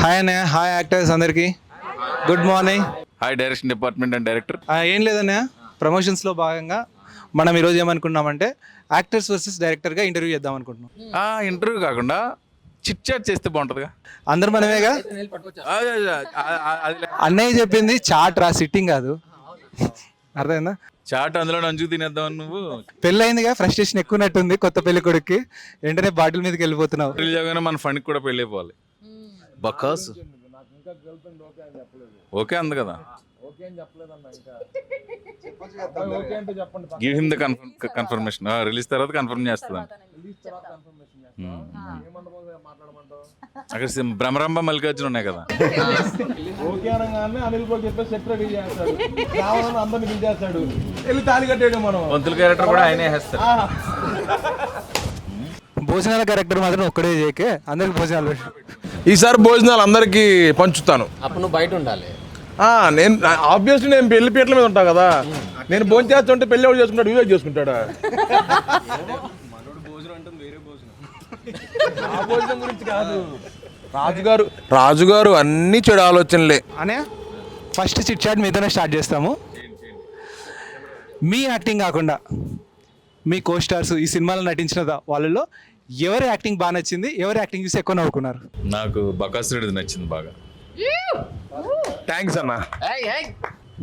Hi అన్నయ్య, hi actors అందరికీ good morning. Hi direction department and director. ఏం లేదన్నయ్య, ప్రమోషన్స్లో భాగంగా మనం ఈరోజు ఏమనుకున్నామంటే యాక్టర్స్ వర్సెస్ డైరెక్టర్గా ఇంటర్వ్యూ చేద్దాం అనుకుంటున్నాం. ఇంటర్వ్యూ కాకుండా చిట్ చాట్ చేస్తే బాగుంటుందిగా. అందరు మనమేగా. అన్నయ్య చెప్పింది చాట్ రా, సిట్టింగ్ కాదు. అర్థమైందా? చాట్ అందులో నంచుకు తినేద్దామని నువ్వు. పెళ్ళయిందిగా, ఫ్రస్ట్రేషన్ ఎక్కువనట్టుంది కొత్త పెళ్లి కొడుక్కి. వెంటనే బాటిల్ మీదకి వెళ్ళిపోతున్నావు. రిలీజ్ అవగానే మన ఫండ్కి కూడా పెళ్ళి అయిపోవాలి. బకాస్ ఓకే అంది కదా. Give him the confirmation. Release తర్వాత కన్ఫర్మ్ చేస్తుంది. అక్కడ భ్రమరంభ మల్లికార్జున ఉన్నాయి కదా. పంతుల క్యారెక్టర్ కూడా ఆయనే వేస్తాడు. భోజనాల క్యారెక్టర్ మాత్రం ఒక్కడే చేయకే, అందరికి భోజనాలు. ఈసారి భోజనాలు అందరికి పంచుతాను. అప్పుడు నువ్వు బయట ఉండాలి. నేను ఆబ్వియస్లీ నేను పెళ్లి పీటల మీద ఉంటా కదా. నేను భోజనం చేస్తుంటే పెళ్లి ఎవరు చేసుకుంటాడు, వివేక్ చేసుకుంటాడా? ఆ భోజనం గురించి కాదు. రాజుగారు అన్ని చెడు ఆలోచనలే. అనే ఫస్ట్ చిట్ చాట్ మీతోనే స్టార్ట్ చేస్తాము. మీ యాక్టింగ్ కాకుండా మీ కో స్టార్స్ ఈ సినిమాలో నటించిన వాళ్ళలో ఎవరి యాక్టింగ్ బాగా నచ్చింది, ఎవరి యాక్టింగ్ చూసి ఎక్కువ నవ్వుకున్నారు? నాకు బకాసురుడిది నచ్చింది బాగా. థ్యాంక్స్ అన్న.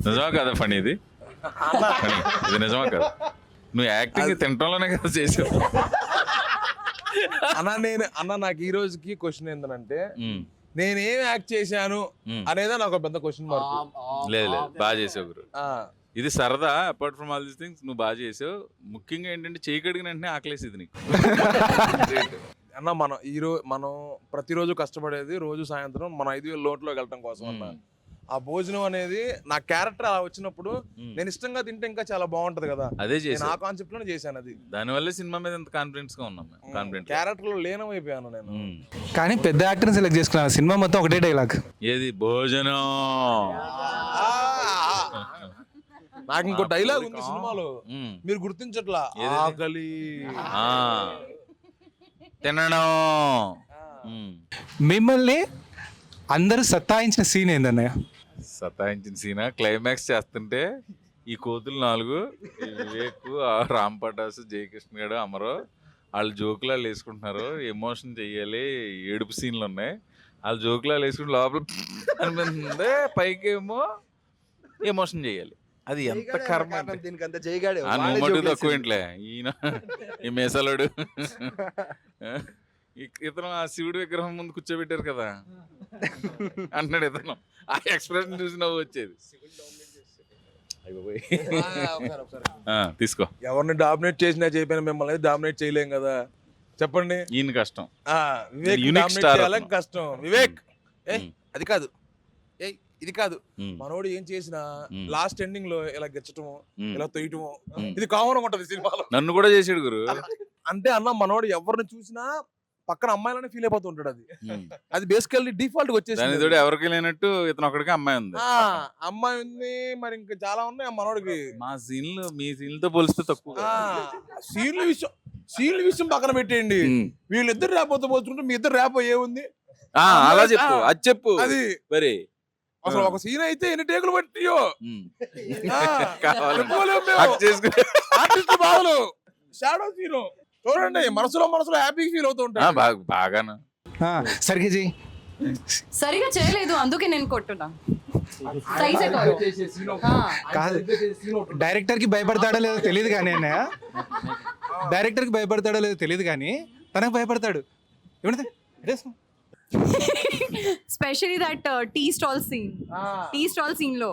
నిజమా కదా ఫనీ ఇది? ఫనీ ఇది నిజమా కదా? నువ్వు యాక్టింగ్ తినటంలోనే కదా చేసావు. అన్న నాకు ఈ రోజుకి క్వశ్చన్ ఏంటంటే నేనేం యాక్ట్ చేశాను అనేదే నాకు పెద్ద క్వశ్చన్ మార్క్. లేదు లేదు, బాగా చేసావు గురు. ఇది సరదా. Apart from all these things నువ్వు బాగా చేసావు. ముఖ్యంగా ఏంటంటే చేయి కడిగిన వెంటనే ఆకలేసేది నీకు. అన్న మనం ప్రతిరోజు కష్టపడేది రోజు సాయంత్రం మన 5,000 లోట్లోకి వెళ్ళటం కోసం అన్న. ఆ భోజనం అనేది నా క్యారెక్టర్ అలా వచ్చినప్పుడు నేను ఇష్టంగా తింటే ఇంకా చాలా బాగుంటది కదా. అదే చేసి ఆ కాన్సెప్ట్ లోనే చేశాను. అది దానివల్ల సినిమా మీద ఎంత కాన్ఫిడెన్స్ గా ఉన్నాం. కాన్ఫిడెంట్ క్యారెక్టర్ లో లీనమైపోయాను నేను. కానీ పెద్ద యాక్టర్ని సెలెక్ట్ చేసుకున్నాను. సినిమా మొత్తం ఒకటే డైలాగ్. ఏది? భోజనం. నాకు ఇంకో డైలాగ్ ఉంది సినిమాలో, మీరు గుర్తించట్లా. ఆకలి, తినడం. మిమ్మల్ని అందరూ సత్తాయించిన సీన్ ఏందన్నయ్య? సతాయించిన సీనా? క్లైమాక్స్ చేస్తుంటే ఈ కోతులు 4, ఈ వివేక్, రామ్ పటాసు, జయకృష్ణ గారు, అమరు వాళ్ళు జోకులాలు వేసుకుంటున్నారు. ఎమోషన్ చెయ్యాలి, ఏడుపు సీన్లు ఉన్నాయి. వాళ్ళు జోకులాలు వేసుకుంటే లోపల అనిపిస్తుంది, పైకేమో ఎమోషన్ చేయాలి. అది ఎంత కర్మ. మటుకు తక్కువ ఇంట్లే ఈయన ఈ మేసాలోడు. ఇతను ఆ శివుడి విగ్రహం ముందు కూర్చోబెట్టారు కదా అంటున్నాడు ఇతను. ఆ ఎక్స్ప్రెషన్ చూసి నవ్వు వచ్చేది. తీసుకో. ఎవరిని డామినేట్ చేసినా చెప్పిన మిమ్మల్ని డామినేట్ చేయలేం కదా. చెప్పండి. ఈయన కష్టం. వివేక్ కష్టం. వివేక్ అది కాదు, ఇది కాదు. మనోడు ఏం చేసినా లాస్ట్ ఎండింగ్ లో ఇలా గెచ్చటము, ఇలా తొయ్యటము, ఇది కామన్ ఉంటది సినిమాలో. నన్ను కూడా చేసాడు గురు. అంటే అన్న మనోడు ఎవరిని చూసినా పక్కన అమ్మాయిలనే ఫీల్ అయిపోతూ ఉంటాడు. అది బేసికల్లీ డిఫాల్ట్ వచ్చేసి ఎవరికి లేనట్టు ఇతను ఒకడికి అమ్మాయి ఉంది. అమ్మాయి ఉంది, మరి ఇంకా చాలా ఉన్నాయి మనోడికి. మా సీన్లు మీ సీన్లతో పోలిస్తే తక్కువ. సీన్ల విషయం పక్కన పెట్టేయండి. వీళ్ళిద్దరు ర్యాపోతో పోల్చుకుంటే మీ ఇద్దరు ర్యాప్ ఏముంది? అలా చెప్పు, అది చెప్పు. అది మరి అసలు ఒక సీన్ అయితే ఎన్ని టేకులు పట్టియో బాధలు. షాడో సీన్ చూడండి, మనసులో హ్యాపీ ఫీల్ అవుతూ ఉంటాయి. బాగాను. సరిగ్గా చెయ్యి. సరిగా చేయలేదు, అందుకే నేను కొట్టున్నా. కాదు, డైరెక్టర్ కి భయపడతాడో లేదో తెలియదు కానీ అన్నయ్య, డైరెక్టర్ కి భయపడతాడో లేదో తెలియదు కానీ తనకు భయపడతాడు. ఏమంటే specially that tea stall scene లో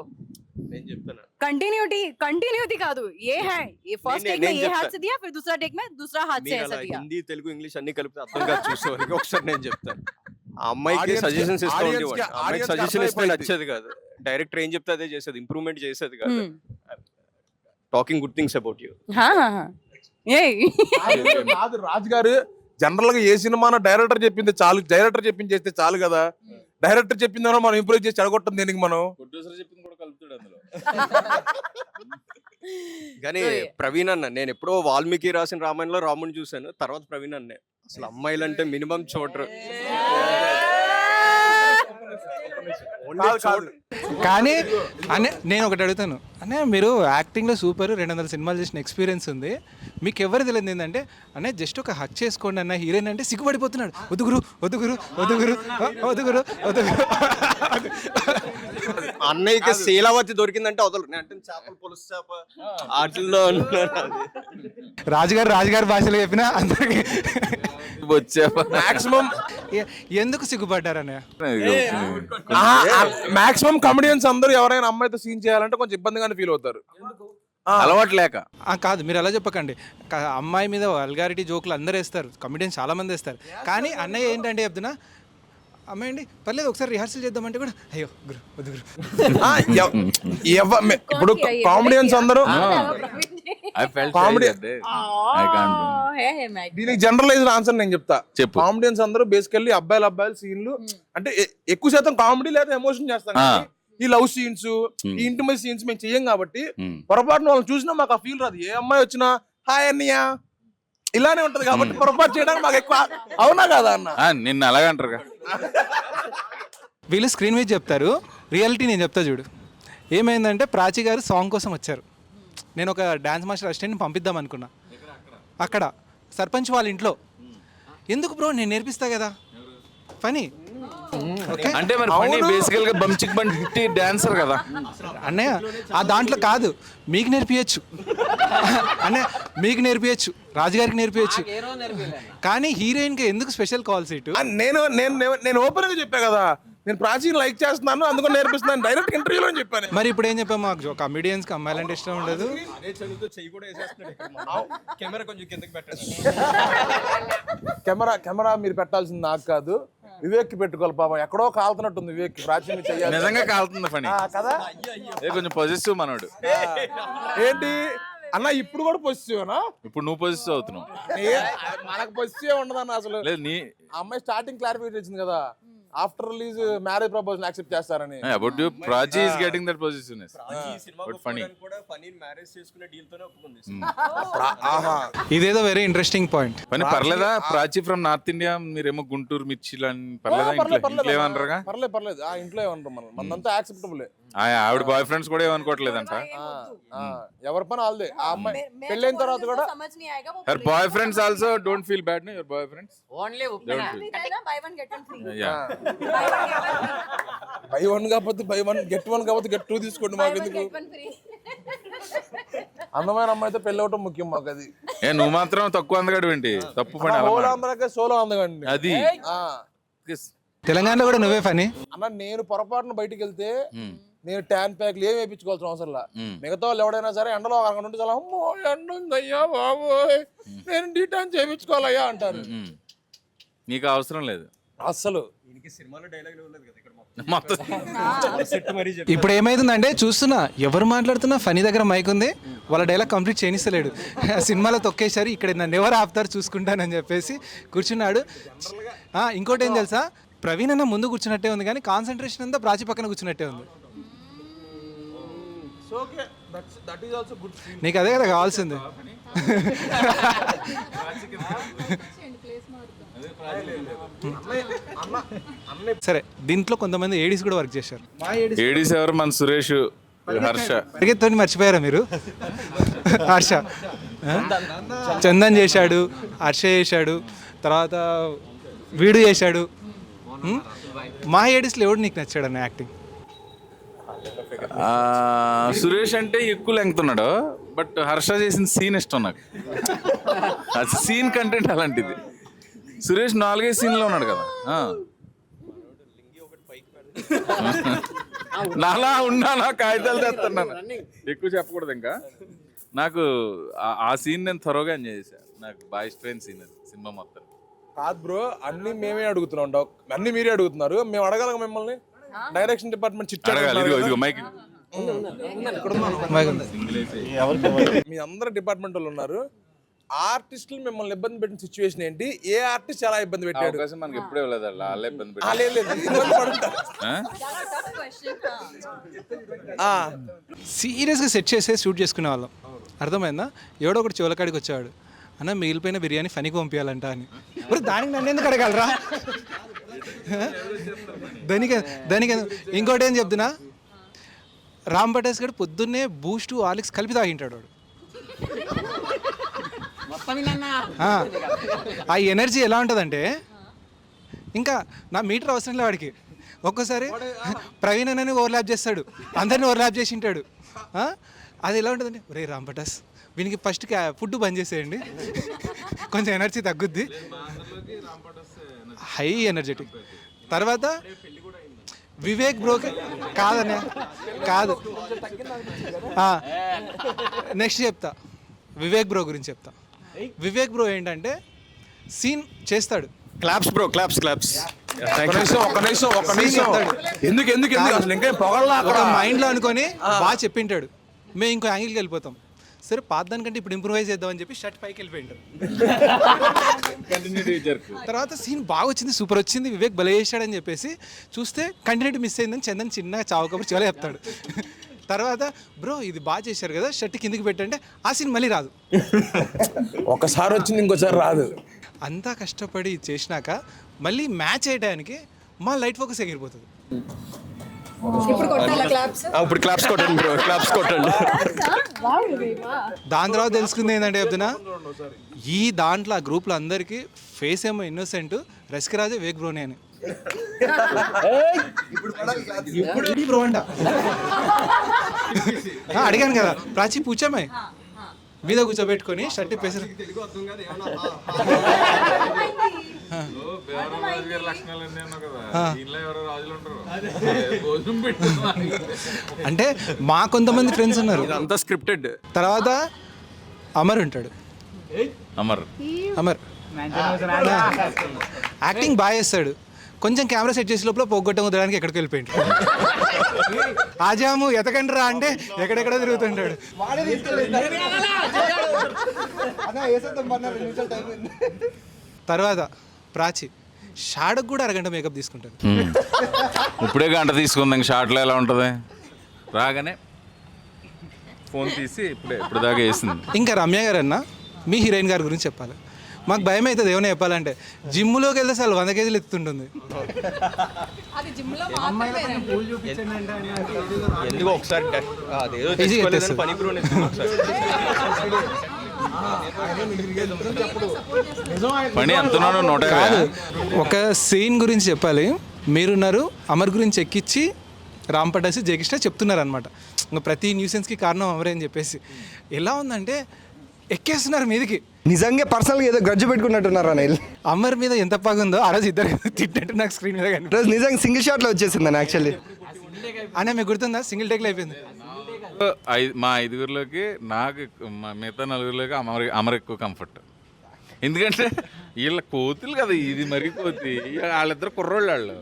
कंटिन्यूटी కాదు, ఏ है ये फर्स्ट टेक में ये हाथ से दिया, फिर दूसरा टेक में दूसरा हाथ से ऐसा दिया. హిందీ తెలుగు ఇంగ్లీష్ అన్ని కలిపి అర్థం కాదు చూసేవారికి. ఒకసారి నేను చెప్తాను, ఆ అమ్మాయికి సజెషన్స్ ఇస్తూ ఉండేవాడు. అమ్మాయికి సజెషన్ ఇస్తే నచ్చేది కాదు. డైరెక్టర్ ఏం చెప్తే అదే చేసేది, ఇంప్రూవ్మెంట్ చేసేది కాదు. Talking good things about you. Raju గారు జనరల్ గా ఏ సినిమా డైరెక్టర్ చెప్పింది చాలు, డైరెక్టర్ చెప్పింది చేస్తే చాలు కదా. డైరెక్టర్ చెప్పిందో మనం ఇంప్రూవ్ చేసి చెడగొట్టం దేనికి మనం. ప్రొడ్యూసర్ చెప్పింది కూడా కలుపుతాడు అందులో. కానీ ప్రవీణ్ అన్న, నేను ఎప్పుడో వాల్మీకి రాసిన రామాయణంలో రాముని చూశాను, తర్వాత ప్రవీణ్ అన్నే. అసలు అమ్మాయిలంటే మినిమం చూడరు. కానీ అనే నేను ఒకటి అడుగుతాను అనే మీరు యాక్టింగ్లో సూపర్ 200 సినిమాలు చేసిన ఎక్స్పీరియన్స్ ఉంది, మీకు ఎవరు తెలియదు ఏంటంటే అనే జస్ట్ ఒక హక్ చేసుకోండి అన్న హీరోయిన్ అంటే సిగ్గుపడిపోతున్నాడు. వదుగురు వదుగురు వదుగురు వదుగురు వదుగురు. అన్నయ్యకి శీలావతి దొరికిందంటే వదలరు. నేను అంటే చేపలు పులుసు చేప వాటిల్లో రాజుగారు భాషలో చెప్పినా అందరికి వచ్చా మాక్సిమం ఎందుకు సిగ్గుపడ్డారు అన్నయ్య? మాక్సిమం కమెడియన్స్ అందరూ ఎవరైనా అమ్మాయితో సీన్ చేయాలంటే కొంచెం ఇబ్బందిగానే ఫీల్ అవుతారు. అలవాటు లేక కాదు, మీరు అలా చెప్పకండి. అమ్మాయి మీద వల్గారిటీ జోకులు అందరూ వేస్తారు, కమెడియన్స్ చాలా మంది వేస్తారు. కానీ అన్నయ్య ఏంటంటే చెప్తున్నా, అమ్మాయి అండి పర్లేదు ఒకసారి రిహార్సల్ చేద్దామంటే కూడా అయ్యో గురు వద్దు గురు. ఇప్పుడు కామెడియన్స్ అందరూ దీనికి జనరలైజ్డ్ ఆన్సర్ నేను చెప్తా. చెప్పు. కామెడియన్స్ అందరూ బేసికల్లీ అబ్బాయిల సీన్లు అంటే ఎక్కువ శాతం కామెడీ లేదా ఎమోషన్ చేస్తాం. కానీ ఈ లవ్ సీన్స్, ఈ ఇంటిమేట్ సీన్స్ మేము చెయ్యం కాబట్టి పొరపాటున వాళ్ళని చూసినా మాకు ఆ ఫీల్ రాదు. ఏ అమ్మాయి వచ్చినా హాయ్ అన్నయ్య ఇలానే ఉంటది కాబట్టి పొరపాటు చేయడానికి మాకు ఎక్కువ. అవునా కదా అన్న? నిన్ను అలాగంటారు. వీళ్ళు స్క్రీన్ మీద చెప్తారు, రియాలిటీ నేను చెప్తా చూడు. ఏమైందంటే ప్రాచి గారు సాంగ్ కోసం వచ్చారు. నేను ఒక డ్యాన్స్ మాస్టర్ అసిస్టెంట్ని పంపిద్దాం అనుకున్నా. అక్కడ సర్పంచ్ వాళ్ళ ఇంట్లో ఎందుకు బ్రో నేను నేర్పిస్తా కదా పని. అంటే మరి ఫనీ బేసికల్ గా బంచిక్ బంటి డాన్సర్ కదా అన్నయ్య. ఆ దాంట్లో కాదు, మీకు నేర్పియచ్చు అన్నయ్య, మీకు నేర్పియచ్చు, రాజుగారికి నేర్పియచ్చు. కానీ హీరోయిన్కి ఎందుకు స్పెషల్ కాల్ సీటు? నేను ఓపెన్ గా చెప్పా కదా, నేను ప్రాచీన లైక్ చేస్తున్నాను అందుకని నేర్పిస్తున్నాను డైరెక్ట్ ఇంటర్వ్యూలో చెప్పాను. మరి ఇప్పుడు ఏం చెప్పాము, మాకు కమెడియన్స్ కి అమ్మాయిలంటే ఇష్టం ఉండదు. కెమెరా మీరు పెట్టాల్సింది నాకు కాదు, వివేక్ కి పెట్టుకోవాలి. పాపం ఎక్కడో కాలుతున్నట్టుంది వివేక్. ప్రాచీన చెయ్యాలి నిజంగా కాలుతుంది పని కదా. కొంచెం పాజిటివ్ మనోడు. ఏంటి అన్న ఇప్పుడు కూడా పొజిటివ్? ఇప్పుడు నువ్వు పాజిటివ్ అవుతున్నావు. మనకు పొజిటివ్ ఉండదన్న అసలు. లేదు నీ అమ్మాయి స్టార్టింగ్ క్లారిఫికేషన్ ఇచ్చింది కదా, after release marriage proposal accept చేస్తారని. About you Prachi is getting that possessiveness. But Phani marriage చేసుకునే డీల్ తోనే ఒప్పుకుంది. ఇదేదో వెరీ ఇంట్రెస్టింగ్ పాయింట్. పని పర్లేదా? ప్రాచి ఫ్రమ్ నార్త్ ఇండియా, మీరేమో గుంటూరు మిర్చి పర్లేదా? ఇంట్లో ఏమనరుగా? పర్లేదు ఆ ఇంట్లో ఏమన్నారు మనం, మనంతా యాక్సెప్టబుల్. ఆవిడ బాయ్ ఫ్రెండ్స్ కూడా ఏమనుకోవట్లేదంట. ఎవరి పని వాళ్ళదే. ఆ అమ్మాయి పెళ్ళైన తర్వాత కూడా her boy friends also don't feel bad. Your boy friends only buy one get one free. Buy one కాకపోతే బై వన్ గెట్ వన్ కాకపోతే గెట్ టూ తీసుకోండి. మాకు ఎందుకు? అందమైన అమ్మాయితో పెళ్ళి అవటం ముఖ్యం మాకు. అది నువ్వు మాత్రం తక్కువ అందగాడు ఏంటి? తప్పు పని అందరికీ సోలో అందగండి అది. తెలంగాణలో కూడా నువ్వే ఫనీ అన్న. నేను పొరపాటున బయటికి వెళ్తే నేను ట్యాన్ ప్యాక్లు ఏమి వేయించుకోవాల్సిన అవసరం లా. మిగతా వాళ్ళు ఎవడైనా సరే ఎండలో అక్కడ ఉంటే చాలా అమ్మో ఎండ ఉందయ్యా బాబోయ్ నేను డీటాన్ చేయించుకోవాలయ్యా అంటారు. నీకు అవసరం లేదు అస్సలు. ఇప్పుడు ఏమైతుందంటే చూస్తున్నా ఎవరు మాట్లాడుతున్నా ఫనీ దగ్గర మైక్ ఉంది, వాళ్ళ డైలాగ్ కంప్లీట్ చేయనిస్తలేడు. సినిమాలో తొక్కేశారు, ఇక్కడ నన్ను ఎవరు ఆపుతారు చూసుకుంటానని చెప్పేసి కూర్చున్నాడు. ఇంకోటి ఏం తెలుసా, ప్రవీణ్ అన్న ముందు కూర్చున్నట్టే ఉంది కానీ కాన్సన్ట్రేషన్ అంతా ప్రాచి పక్కన కూర్చున్నట్టే ఉంది. నీకు అదే కదా కావాల్సింది. సరే, దీంట్లో కొంతమంది ఏడీస్ కూడా వర్క్ చేశారు. ఏడీస్ ఎవరు? మన సురేష్, హర్ష. పరిగెత్తుని మర్చిపోయారా మీరు? హర్ష, చందన్ చేశాడు, హర్ష చేశాడు, తర్వాత వీడు చేశాడు. మా ఏడీస్లో ఎవడు నీకు నచ్చాడు అన్న యాక్టింగ్? సురేష్ అంటే ఎక్కువ లెంగ్త్ ఉన్నాడు, బట్ హర్ష చేసిన సీన్ ఇష్టం నాకు. సీన్ కంటెంట్ అలాంటిది. సురేష్ 4-5 సీన్లో ఉన్నాడు కదా. నాలా ఉన్నానా కాగితాలు తెస్తున్నాను, ఎక్కువ చెప్పకూడదు ఇంకా. నాకు ఆ సీన్ నేను త్వరగా ఎంజాయ్ చేశాను. నాకు బాగా ఇష్టమైన సీన్ అది సినిమా మొత్తం. కాదు బ్రో, అన్ని మేమే అడుగుతున్నాం, అన్ని మీరే అడుగుతున్నారు. మేము అడగాలి మిమ్మల్ని. డైరెక్షన్ డిపార్ట్మెంట్ చిట్ మీ అందరు డిపార్ట్మెంట్ వాళ్ళు ఉన్నారు. ఆర్టిస్టులు మిమ్మల్ని ఇబ్బంది పెట్టిన సిచ్యువేషన్ ఏంటి? ఏ ఆర్టిస్ట్ చాలా ఇబ్బంది పెట్టాడు? మనకి ఎప్పుడే వెళ్ళదు, వాళ్ళే ఇబ్బంది సీరియస్గా సెట్ చేసే షూట్ చేసుకునే వాళ్ళం. అర్థమైందా? ఎవడో ఒకటి చోలకాడికి వచ్చేవాడు, అన్న మిగిలిపోయిన బిర్యానీ ఫనీకి పంపించాలంట అని. దానికి నన్ను ఎందుకు అడగలరా? దానికి ఇంకోటి ఏం చెప్తున్నా, రామ్ పటాస్ గడు పొద్దున్నే బూస్ట్ హార్లిక్స్ కలిపి తాగింటాడు వాడు. ఆ ఎనర్జీ ఎలా ఉంటుందంటే ఇంకా నా మీటర్ అవసరం లేదు వాడికి. ఒక్కోసారి ప్రవీణ్ అని ఓవర్లాప్ చేస్తాడు, అందరిని ఓవర్లాప్ చేసి ఉంటాడు. అది ఎలా ఉంటుందండి, ఒరే రామ్ పటాస్ వీనికి ఫస్ట్ ఫుడ్ బంద్ చేసేయండి, కొంచెం ఎనర్జీ తగ్గుద్ది. High energetic. తర్వాత వివేక్ బ్రోకి కాదనే కాదు, నెక్స్ట్ చెప్తా, వివేక్ బ్రో గురించి చెప్తా. వివేక్ బ్రో ఏంటంటే సీన్ చేస్తాడు, క్లాప్స్ బ్రో, క్లాప్స్. ఒక్క నిమిషం ఎందుకు అసలు ఇంకా పొగల్లా ఒక మైండ్లో అనుకొని బాగా చెప్పింటాడు, మేము ఇంకో యాంగిల్కి వెళ్ళిపోతాం. సరే పాత దానికంటే ఇప్పుడు ఇంప్రూవైజ్ చేద్దామని చెప్పి షర్ట్ పైకి వెళ్ళిపోయింటాడు. తర్వాత సీన్ బాగా వచ్చింది, సూపర్ వచ్చింది, వివేక్ భలే చేశాడని చెప్పేసి చూస్తే కంటిన్యూటీ మిస్ అయిందని చందన్ చిన్నగా చావుకప్పుడు చివరి చెప్తాడు. తర్వాత బ్రో ఇది బాగా చేశారు కదా, షర్ట్ కిందికి పెట్టంటే ఆ సీన్ మళ్ళీ రాదు. ఒకసారి వచ్చింది ఇంకోసారి రాదు. అంతా కష్టపడి చేసినాక మళ్ళీ మ్యాచ్ అయ్యడానికి మా లైట్ ఫోకస్ ఎగిరిపోతుంది. ఇప్పుడు కొట్టాలా క్లాప్స్? ఇప్పుడు క్లాప్స్ కొట్టండి బ్రో, క్లాప్స్ కొట్టండి. దాని తర్వాత తెలుసుకుంది ఏంటంటే చెప్తున్నా, ఈ దాంట్లో ఆ గ్రూప్లో అందరికీ ఫేస్ ఏమో ఇన్నోసెంట్, రసికరాజే వివేక్ బ్రోనే అని. బ్రో అంట అడిగాను కదా, ప్రాచీ పూచామే మీద కూర్చోబెట్టుకొని షర్ట్ పేసారు. అంటే మా కొంతమంది ఫ్రెండ్స్ ఉన్నారు. అంతా స్క్రిప్టెడ్. తర్వాత అమర్ ఉంటాడు, అమర్ యాక్టింగ్ బాగా చేస్తాడు. కొంచెం కెమెరా సెట్ చేసే లోపల పోగొట్టం వదలడానికి ఎక్కడికి వెళ్ళిపోయింది. ఆజాము ఎతకండి రా అంటే ఎక్కడెక్కడ తిరుగుతుంటాడు. తర్వాత ప్రాచి షాడకు కూడా అరగంట మేకప్ తీసుకుంటాడు. ఇప్పుడే గంట తీసుకుంది, ఇంక షార్ట్లో ఎలా ఉంటుంది, రాగానే ఫోన్ తీసి ఇప్పుడు దాకా వేసింది. ఇంకా రమ్య గారు అన్న మీ హీరోయిన్ గారి గురించి చెప్పాలి. మాకు భయం అవుతుంది ఏమైనా చెప్పాలంటే, జిమ్లోకి వెళ్తే అసలు 100 కేజీలు ఎత్తుంటుంది. ఎందుకు ఒకసారి పని ఎంతున్నాను 150. ఒక సీన్ గురించి చెప్పాలి. మీరున్నారు అమర్ గురించి ఎక్కించి రామ్ పటాసి జయకృష్ణ చెప్తున్నారు అనమాట, ఇంకా ప్రతి న్యూసెన్స్కి కారణం అమరే అని చెప్పేసి. ఎలా ఉందంటే ఎక్కేస్తున్నారు మీదికి. నిజంగా పర్సనల్గా ఏదో గజ్జు పెట్టుకున్నట్టున్నారు అనిల్. అమర్ మీద ఎంత పగుందో ఆ రోజు ఇద్దరు తిట్టినట్టు నాకు స్క్రీన్ మీద కానీ రోజు నిజంగా సింగిల్ షాట్లో వచ్చేసింది అని యాక్చువల్లీ. అనే మీకు గుర్తుందా, సింగిల్ టేక్లో అయిపోయింది. మా 5గురిలోకి నాకు మిగతా 4గురిలోకి అమర్ ఎక్కువ కంఫర్ట్. ఎందుకంటే వీళ్ళ కోతులు కదా, ఇది మరి కోతి, వాళ్ళిద్దరు కుర్రోళ్ళు, వాళ్ళు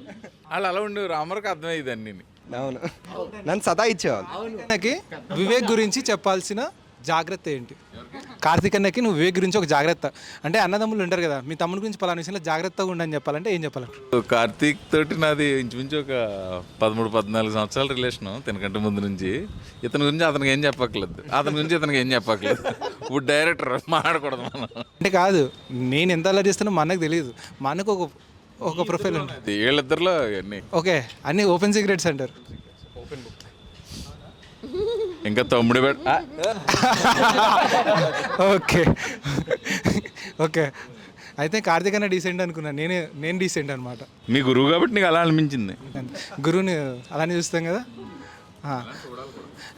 అలా ఉండేవారు. అమర్కి అర్థమయ్యేది అన్నీ. అవును, నన్ను సతా ఇచ్చేవాళ్ళు. నాకు వివేక్ గురించి చెప్పాల్సిన జాగ్రత్త ఏంటి? కార్తీక్ అన్నకి నువ్వు వివేక్ గురించి ఒక జాగ్రత్త అంటే, అన్నదమ్ములు ఉంటారు కదా, మీ తమ్ముడి గురించి పలానా విషయంలో జాగ్రత్తగా ఉండని చెప్పాలంటే ఏం చెప్పాలంట? కార్తీక్ తోటి నాది ఇంచుమించు ఒక 13-14 సంవత్సరాల రిలేషను, తినకంటే ముందు నుంచి. ఇతని గురించి అతనికి ఏం చెప్పక్కర్లేదు, అతని గురించి ఇతనికి ఏం చెప్పక్కర్లేదు. ఇప్పుడు డైరెక్టర్ మాట్లాడకూడదు మనం అంటే. కాదు, నేను ఎంత అలా చేస్తానో మా అన్నకు తెలియదు. మా అన్నకు ఒక ప్రొఫైల్ ఉంటుంది, వీళ్ళిద్దరిలో అన్నీ ఓకే అన్నీ ఓపెన్ సీక్రెట్స్ అంటారు. ఇంకా తమ్ముడు ఓకే ఓకే అయితే కార్తీక్ అన్న డీసెంట్ అనుకున్నాను, నేను డీసెంట్ అనమాట. మీ గురువు కాబట్టి నీకు అలా అనిపించింది. గురువుని అలానే చూస్తాం కదా.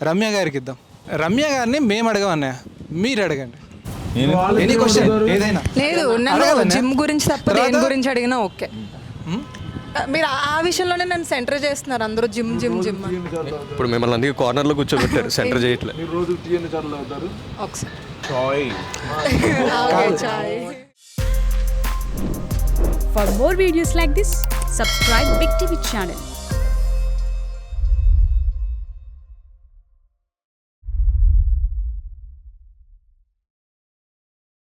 రమ్య గారికి ఇద్దాం. రమ్య గారిని మేము అడగమన్నయ్య, మీరు అడగండి. ఎనీ క్వశ్చన్ ఏదైనా. లేదు, నన్ను జిమ్ గురించి తప్ప దేని గురించి అడిగినా ఓకే. మీరు ఆ విషయంలోనే నన్ను సెంటర్ చేస్తున్నారు అందరూ, జిమ్ జిమ్ జిమ్. ఇప్పుడు మిమ్మల్ని అందుకే కార్నర్లో కూర్చోబెట్టారు, సెంటర్ చేయట్లేదు. ఒకసారి For more videos like this, subscribe Big TV channel.